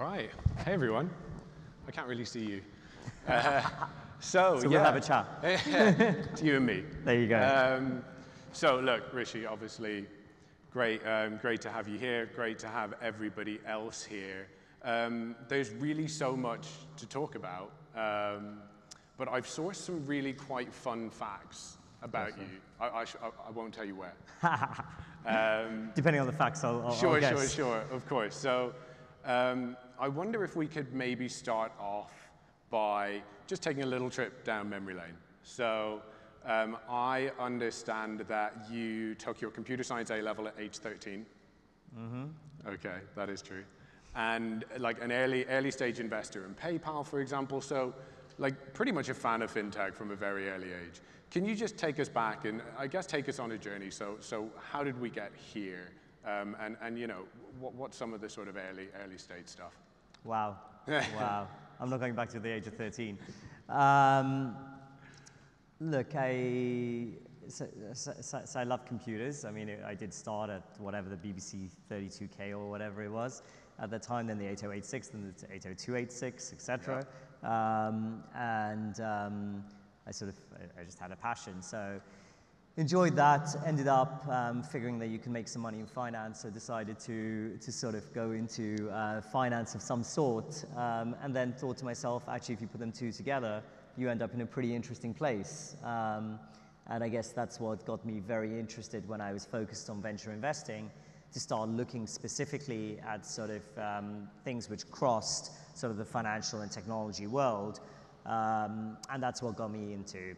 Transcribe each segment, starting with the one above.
right. Hey, everyone. I can't really see you. So we'll have a chat. It's you and me. There you go. So look, Rishi, obviously, great to have you here. Great to have everybody else here. There's really so much to talk about, but I've sourced some really quite fun facts about you. I won't tell you where. Depending on the facts, I'll guess. Sure, of course. So I wonder if we could maybe start off by just taking a little trip down memory lane. So I understand that you took your computer science A-level at age 13. Mm-hmm. Okay, that is true. And like an early stage investor in PayPal, for example. So like pretty much a fan of fintech from a very early age. Can you just take us back and I guess take us on a journey? So how did we get here? And you know, what's some of the sort of early stage stuff? Wow, wow. I'm not going back to the age of 13. Look, so I love computers. I mean, I did start at whatever the BBC 32K or whatever it was at the time, then the 8086, then the 80286, etc. Yeah. I just had a passion. So enjoyed that, ended up figuring that you can make some money in finance, so decided to sort of go into finance of some sort, and then thought to myself, actually, if you put them two together, you end up in a pretty interesting place. And I guess that's what got me very interested when I was focused on venture investing, to start looking specifically at sort of things which crossed sort of the financial and technology world. And that's what got me into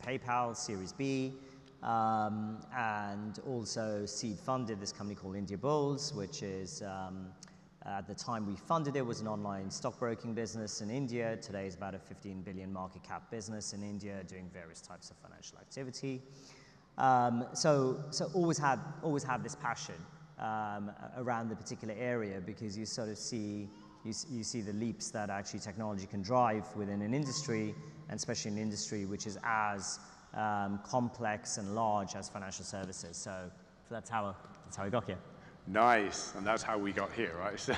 PayPal, Series B, and also seed funded this company called India Bulls, which is, at the time we funded it, was an online stockbroking business in India. Today is about a 15 billion market cap business in India doing various types of financial activity. So always had this passion around the particular area, because you sort of see the leaps that actually technology can drive within an industry, and especially an industry which is as complex and large as financial services. So that's how we got here. Nice, and that's how we got here, right? So,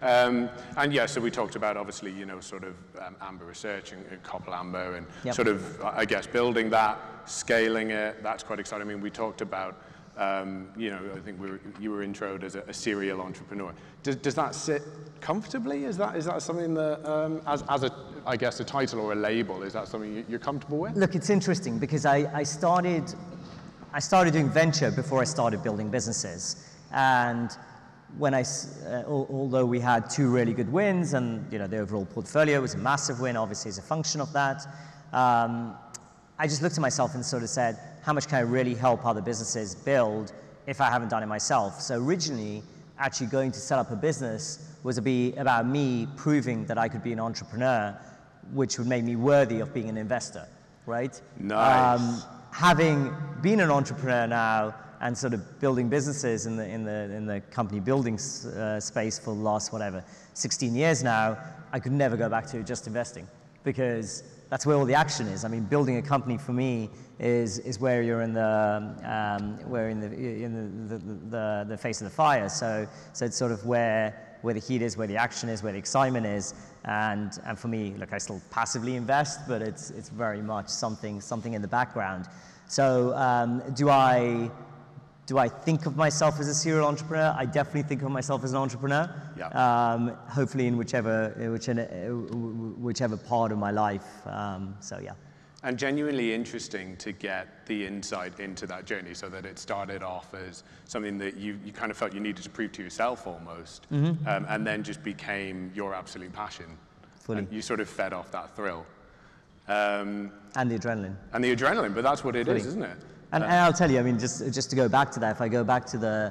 and yeah, so we talked about obviously, you know, sort of Amba research and Copal Amba, and yep. Sort of, I guess, building that, scaling it. That's quite exciting. I mean, we talked about, you know, I think you were introed as a serial entrepreneur. Does that sit comfortably? Is that something that, as a, I guess, a title or a label, is that something you're comfortable with? Look, it's interesting because I started doing venture before I started building businesses. And when although we had two really good wins, and you know the overall portfolio was a massive win, obviously as a function of that, I just looked at myself and sort of said, how much can I really help other businesses build if I haven't done it myself? So originally, actually going to set up a business was about me proving that I could be an entrepreneur, which would make me worthy of being an investor, right? Nice. Having been an entrepreneur now, and sort of building businesses in the company building space for the last, 16 years now, I could never go back to just investing, because that's where all the action is. I mean, building a company for me is where you're in the face of the fire. So it's sort of where the heat is, where the action is, where the excitement is, and for me, look, I still passively invest, but it's very much something in the background. So do I think of myself as a serial entrepreneur? I definitely think of myself as an entrepreneur. Yeah. Hopefully in whichever part of my life. So yeah. And genuinely interesting to get the insight into that journey, so that it started off as something that you kind of felt you needed to prove to yourself almost, mm-hmm. And then just became your absolute passion. Fully. And you sort of fed off that thrill. And the adrenaline. And the adrenaline, but that's what it Fully. is, isn't it? And I'll tell you, I mean, just to go back to that, if I go back to the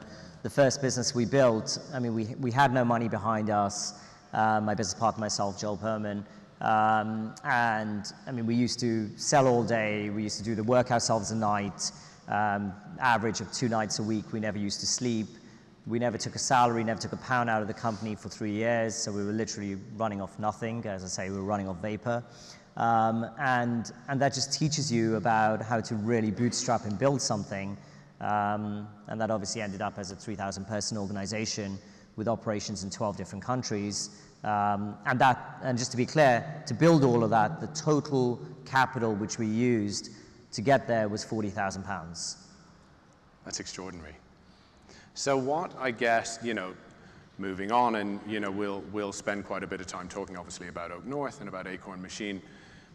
first business we built, I mean, we had no money behind us. My business partner, myself, Joel Perlman, and I mean, we used to sell all day. We used to do the work ourselves at night, average of 2 nights a week. We never used to sleep. We never took a salary, never took a pound out of the company for 3 years. So we were literally running off nothing. As I say, we were running off vapor. And that just teaches you about how to really bootstrap and build something. And that obviously ended up as a 3,000 person organization with operations in 12 different countries. And just to be clear, to build all of that, the total capital which we used to get there was £40,000. That's extraordinary. So what, I guess, moving on, and we'll spend quite a bit of time talking obviously about OakNorth and about Acorn Machine.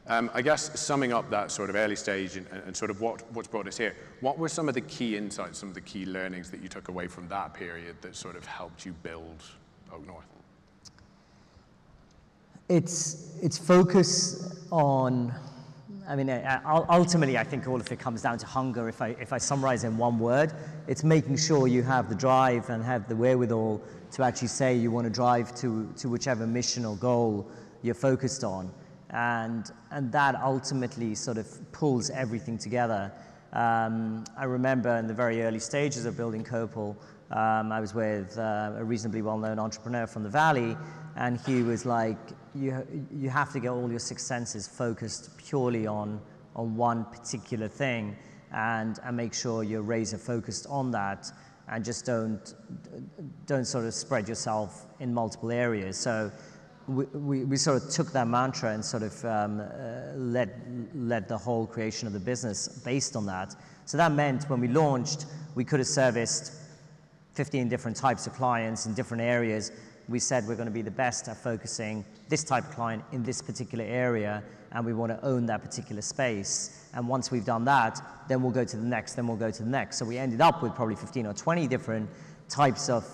I guess summing up that sort of early stage and sort of what's brought us here, what were some of the key insights, some of the key learnings that you took away from that period that sort of helped you build OakNorth? It's focus on, ultimately I think all of it comes down to hunger. If I summarize in one word, it's making sure you have the drive and have the wherewithal to actually say you want to drive to whichever mission or goal you're focused on. And that ultimately sort of pulls everything together. I remember in the very early stages of building Copal, I was with a reasonably well-known entrepreneur from the Valley, and he was like, you have to get all your six senses focused purely on one particular thing, and make sure you're razor focused on that, and just don't sort of spread yourself in multiple areas. So we sort of took that mantra and sort of led the whole creation of the business based on that. So that meant when we launched, we could have serviced 15 different types of clients in different areas. We said we're going to be the best at focusing this type of client in this particular area, and we want to own that particular space. And once we've done that, then we'll go to the next, then we'll go to the next. So we ended up with probably 15 or 20 different types of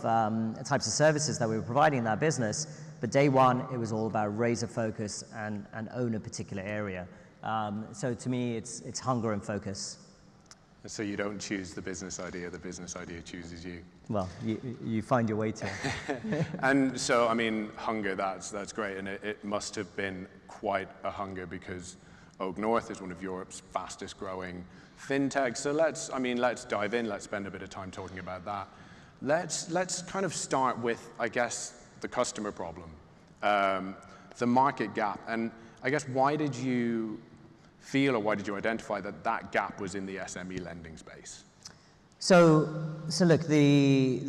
services that we were providing in that business. But day one, it was all about razor focus and own a particular area. So to me, it's hunger and focus. So you don't choose the business idea chooses you. Well, you find your way to it. And so, hunger, that's great. And it must have been quite a hunger, because OakNorth is one of Europe's fastest growing fintechs. So let's dive in. Let's spend a bit of time talking about that. Let's kind of start with, I guess, the customer problem, the market gap. And I guess, why did you feel, or why did you identify that gap was in the SME lending space? So look, the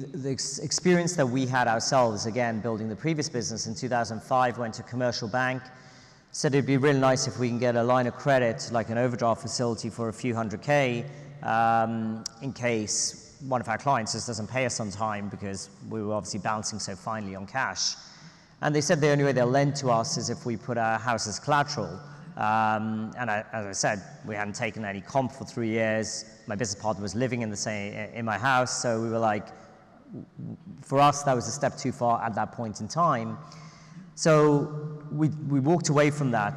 experience that we had ourselves, again, building the previous business in 2005, went to a commercial bank, said it'd be really nice if we can get a line of credit, like an overdraft facility for a few $100K, in case one of our clients just doesn't pay us on time, because we were obviously bouncing so finely on cash. And they said the only way they'll lend to us is if we put our house as collateral. As I said, we hadn't taken any comp for 3 years. My business partner was living in my house, so we were like, for us, that was a step too far at that point in time. So we walked away from that.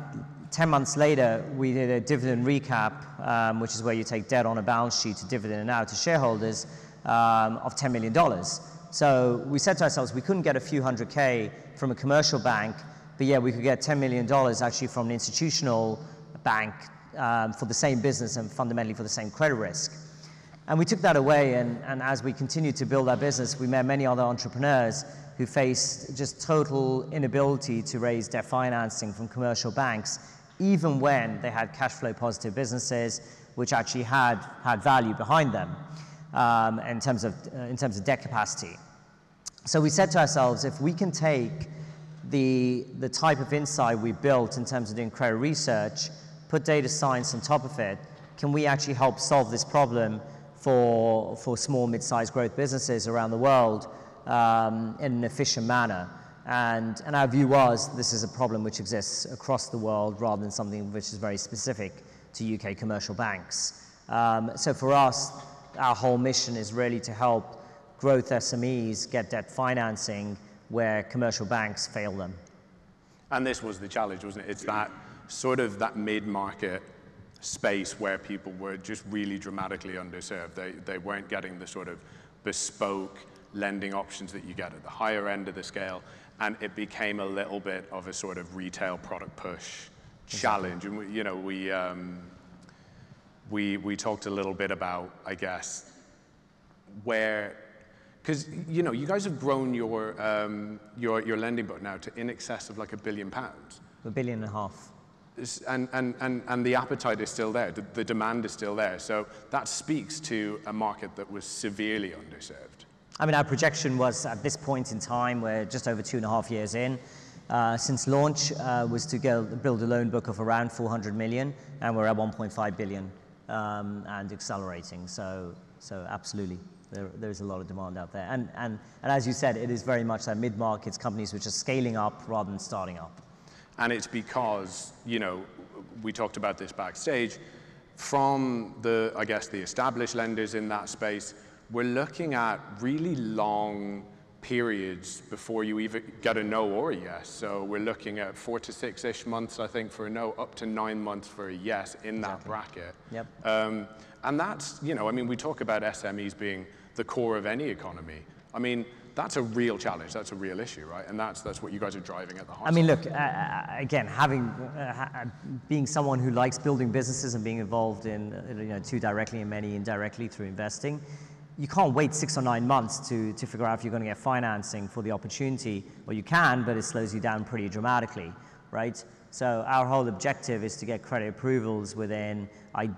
10 months later, we did a dividend recap, which is where you take debt on a balance sheet to dividend out to shareholders, of $10 million. So we said to ourselves, we couldn't get a few $100K from a commercial bank, but yeah, we could get $10 million actually from an institutional bank, for the same business and fundamentally for the same credit risk. And we took that away, and as we continued to build our business, we met many other entrepreneurs who faced just total inability to raise debt financing from commercial banks, even when they had cash flow positive businesses, which actually had value behind them, in terms of debt capacity. So we said to ourselves, if we can take the type of insight we built in terms of doing credit research, put data science on top of it, can we actually help solve this problem for small, mid-sized growth businesses around the world, in an efficient manner? And our view was, this is a problem which exists across the world rather than something which is very specific to UK commercial banks. So for us, our whole mission is really to help growth SMEs get debt financing where commercial banks fail them. And this was the challenge, wasn't it? It's that sort of that mid-market space where people were just really dramatically underserved. They weren't getting the sort of bespoke lending options that you get at the higher end of the scale, and it became a little bit of a sort of retail product push challenge. And we talked a little bit about, I guess, where, because you guys have grown your lending book now to in excess of like £1 billion. £1.5 billion. And the appetite is still there. The demand is still there. So that speaks to a market that was severely underserved. Our projection was, at this point in time, we're just over 2.5 years in, since launch was to build a loan book of around 400 million, and we're at 1.5 billion and accelerating. So absolutely, there's a lot of demand out there. And as you said, it is very much that mid-market companies which are scaling up rather than starting up. And it's because, you know, we talked about this backstage, from the, I guess, the established lenders in that space, we're looking at really long periods before you even get a no or a yes. So we're looking at 4 to 6-ish months, I think, for a no, up to 9 months for a yes in that bracket. Yep. And that's, you know, I mean, we talk about SMEs being the core of any economy. I mean, that's a real challenge. That's a real issue, right? And that's what you guys are driving at the heart. I mean, look, again, being someone who likes building businesses and being involved in, you know, too directly and many indirectly through investing, you can't wait 6 or 9 months to figure out if you're going to get financing for the opportunity. Well, you can, but it slows you down pretty dramatically, right? So our whole objective is to get credit approvals within, our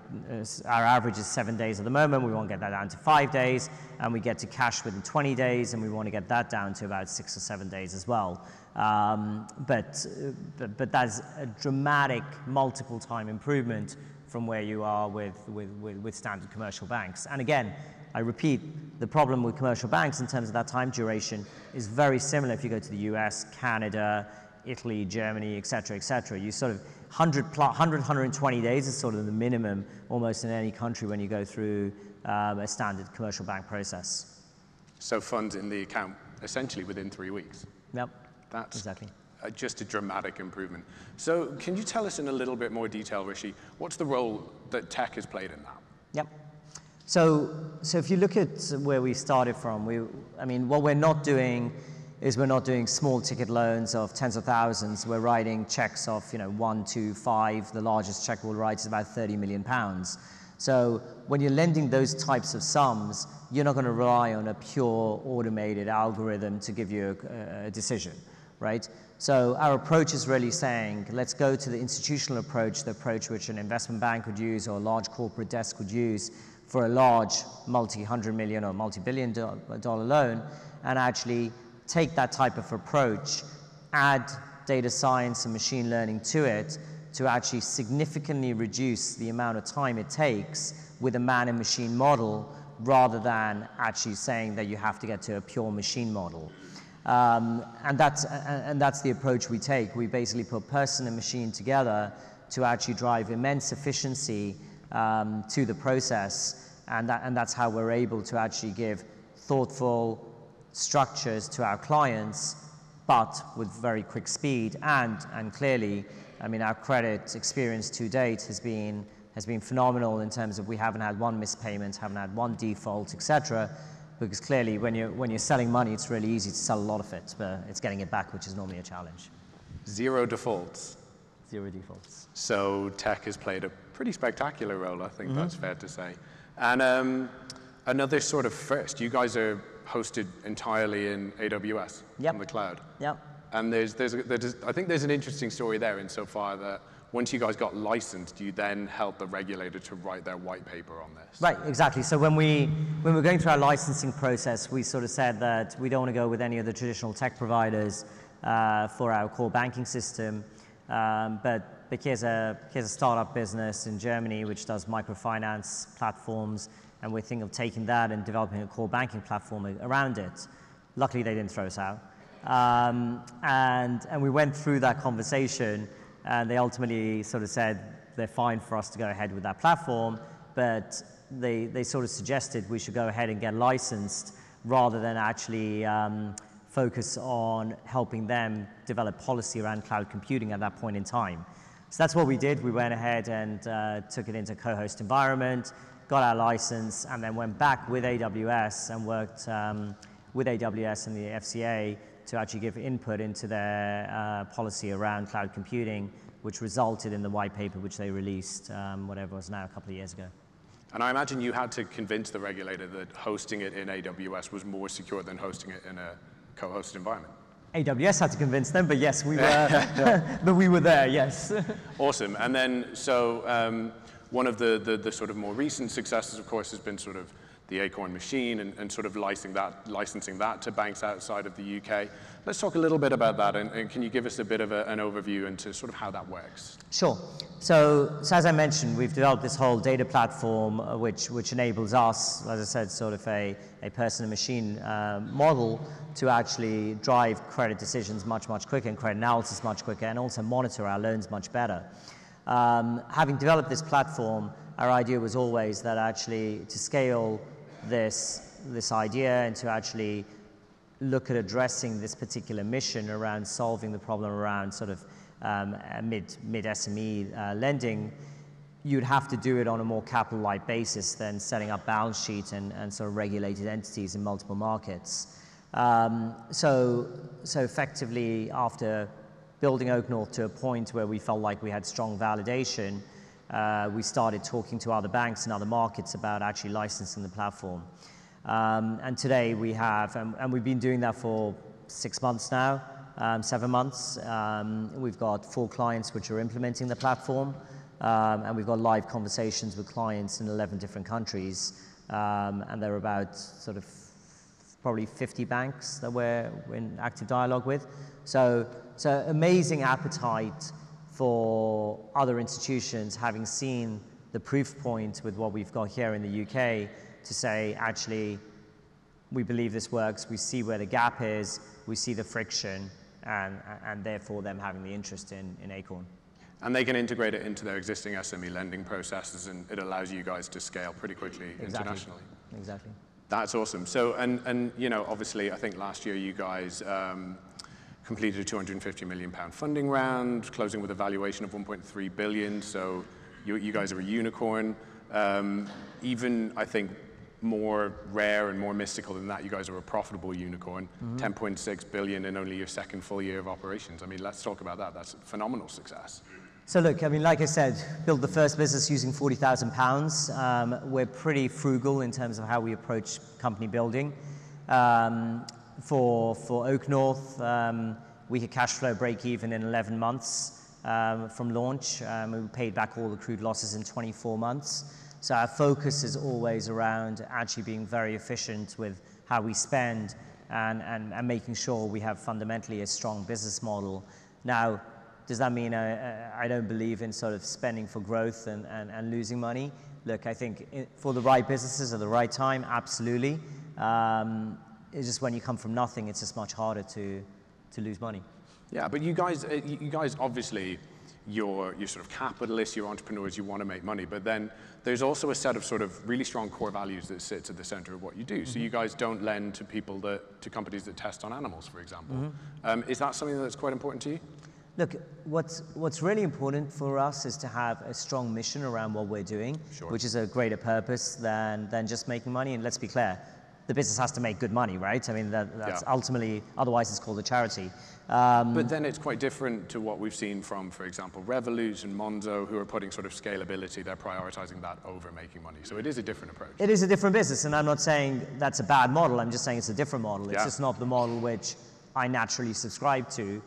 average is 7 days at the moment. We want to get that down to 5 days, and we get to cash within 20 days, and we want to get that down to about 6 or 7 days as well. But that's a dramatic multiple time improvement from where you are with standard commercial banks. And again, I repeat, the problem with commercial banks in terms of that time duration is very similar if you go to the US, Canada, Italy, Germany, et cetera, you sort of 120 days is sort of the minimum almost in any country when you go through a standard commercial bank process. So funds in the account essentially within 3 weeks. Yep, that's exactly. Just a dramatic improvement. So can you tell us in a little bit more detail, Rishi, what's the role that tech has played in that? Yep. So if you look at where we started from, I mean, what we're not doing is we're not doing small ticket loans of tens of thousands. We're writing checks of, you know, 1, 2, 5. The largest check we'll write is about 30 million pounds. So when you're lending those types of sums, you're not going to rely on a pure automated algorithm to give you a decision, right? So our approach is really saying, let's go to the institutional approach, the approach which an investment bank would use or a large corporate desk would use for a large multi-hundred million or multi-billion dollar loan, and actually take that type of approach, add data science and machine learning to it to actually significantly reduce the amount of time it takes with a man and machine model rather than actually saying that you have to get to a pure machine model. And that's the approach we take. We basically put person and machine together to actually drive immense efficiency to the process, and that's how we're able to actually give thoughtful structures to our clients, but with very quick speed. And clearly, I mean, our credit experience to date has been phenomenal in terms of we haven't had one mispayment, haven't had one default, etc. Because clearly, when you're selling money, it's really easy to sell a lot of it, but it's getting it back, which is normally a challenge. 0 defaults. 0 defaults. So tech has played a pretty spectacular role, I think that's fair to say. And another sort of first, you guys are hosted entirely in AWS, on the cloud. Yep. And I think there's an interesting story there insofar that once you guys got licensed, you then helped the regulator to write their white paper on this. Right, exactly. So when we were going through our licensing process, we sort of said that we don't want to go with any of the traditional tech providers for our core banking system. But here's a startup business in Germany which does microfinance platforms, and we're thinking of taking that and developing a core banking platform around it. Luckily, they didn't throw us out. And we went through that conversation, and they ultimately sort of said they're fine for us to go ahead with that platform, but they sort of suggested we should go ahead and get licensed rather than actually focus on helping them develop policy around cloud computing at that point in time. So that's what we did. We went ahead and took it into co-host environment, got our license, and then went back with AWS and worked with AWS and the FCA to actually give input into their policy around cloud computing, which resulted in the white paper which they released, whatever it was now, a couple of years ago. And I imagine you had to convince the regulator that hosting it in AWS was more secure than hosting it in a co-hosted environment. AWS had to convince them, but yes, we were, but we were there, yes. Awesome. And then, so one of the sort of more recent successes, of course, has been sort of the Acorn Machine and sort of licensing that to banks outside of the UK. Let's talk a little bit about that, and can you give us a bit of an overview into sort of how that works? Sure. So as I mentioned, we've developed this whole data platform which enables us, as I said, sort of a person and machine model to actually drive credit decisions much quicker and credit analysis much quicker, and also monitor our loans much better. Having developed this platform, our idea was always that actually to scale this idea and to actually look at addressing this particular mission around solving the problem around sort of mid SME lending, you'd have to do it on a more capital-light basis than setting up balance sheet and sort of regulated entities in multiple markets. So effectively, after building OakNorth to a point where we felt like we had strong validation, we started talking to other banks in other markets about actually licensing the platform. And today we have, and we've been doing that for 6 months now, 7 months. We've got 4 clients which are implementing the platform, and we've got live conversations with clients in 11 different countries, and there are about sort of probably 50 banks that we're in active dialogue with. So amazing appetite for other institutions, having seen the proof point with what we've got here in the UK, to say, actually, we believe this works, we see where the gap is, we see the friction, and therefore them having the interest in Acorn. And they can integrate it into their existing SME lending processes, and it allows you guys to scale pretty quickly internationally. Exactly. That's awesome. So, and you know, obviously, I think last year you guys completed a £250 million funding round, closing with a valuation of 1.3 billion. So you guys are a unicorn. Even, I think, more rare and more mystical than that, you guys are a profitable unicorn, 10.6 billion in only your second full year of operations. I mean, let's talk about that. That's a phenomenal success. So look, I mean, like I said, built the first business using £40,000. We're pretty frugal in terms of how we approach company building. For OakNorth, we could cash flow break even in 11 months from launch. We paid back all accrued losses in 24 months. So our focus is always around actually being very efficient with how we spend and making sure we have fundamentally a strong business model. Now, does that mean I don't believe in sort of spending for growth and losing money? Look, I think for the right businesses at the right time, absolutely. It's just when you come from nothing, it's just much harder to lose money. Yeah, but you guys obviously, you're sort of capitalists, you're entrepreneurs, you want to make money, but then there's also a set of sort of really strong core values that sits at the center of what you do. So you guys don't lend to to companies that test on animals, for example. Is that something that's quite important to you? Look, what's really important for us is to have a strong mission around what we're doing, which is a greater purpose than just making money. And let's be clear, the business has to make good money, right? I mean, that's ultimately, otherwise it's called a charity. But then it's quite different to what we've seen from, for example, Revolut and Monzo, who are putting sort of scalability, they're prioritizing that over making money. So it is a different approach. It is a different business, and I'm not saying that's a bad model, I'm just saying it's a different model. It's just not the model which I naturally subscribe to.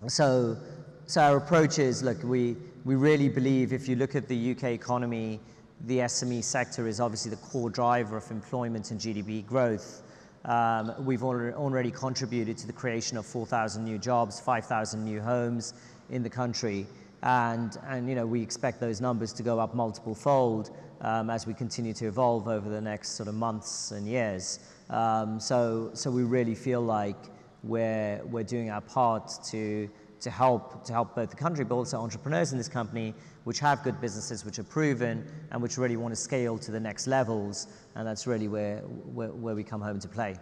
So our approach is, look, we really believe if you look at the UK economy, the SME sector is obviously the core driver of employment and GDP growth. We've already contributed to the creation of 4,000 new jobs, 5,000 new homes in the country, and you know, we expect those numbers to go up multiple fold as we continue to evolve over the next sort of months and years. So we really feel like we're doing our part to help both the country but also entrepreneurs in this company which have good businesses, which are proven and which really want to scale to the next levels, and that's really where we come home to play.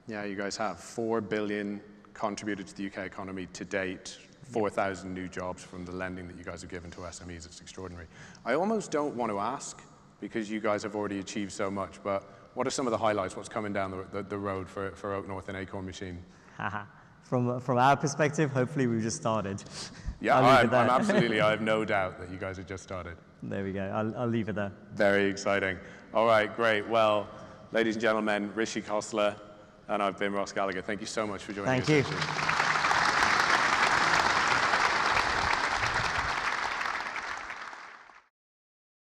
Yeah, you guys have 4 billion contributed to the UK economy to date, 4,000 new jobs from the lending that you guys have given to SMEs. It's extraordinary. I almost don't want to ask because you guys have already achieved so much, but what are some of the highlights? What's coming down the road for OakNorth and Acorn Machine? From our perspective, hopefully we've just started. Yeah, I have no doubt that you guys have just started. There we go. I'll leave it there. Very exciting. All right, great. Well, ladies and gentlemen, Rishi Khosla, and I've been Ross Gallagher. Thank you so much for joining us. Thank you.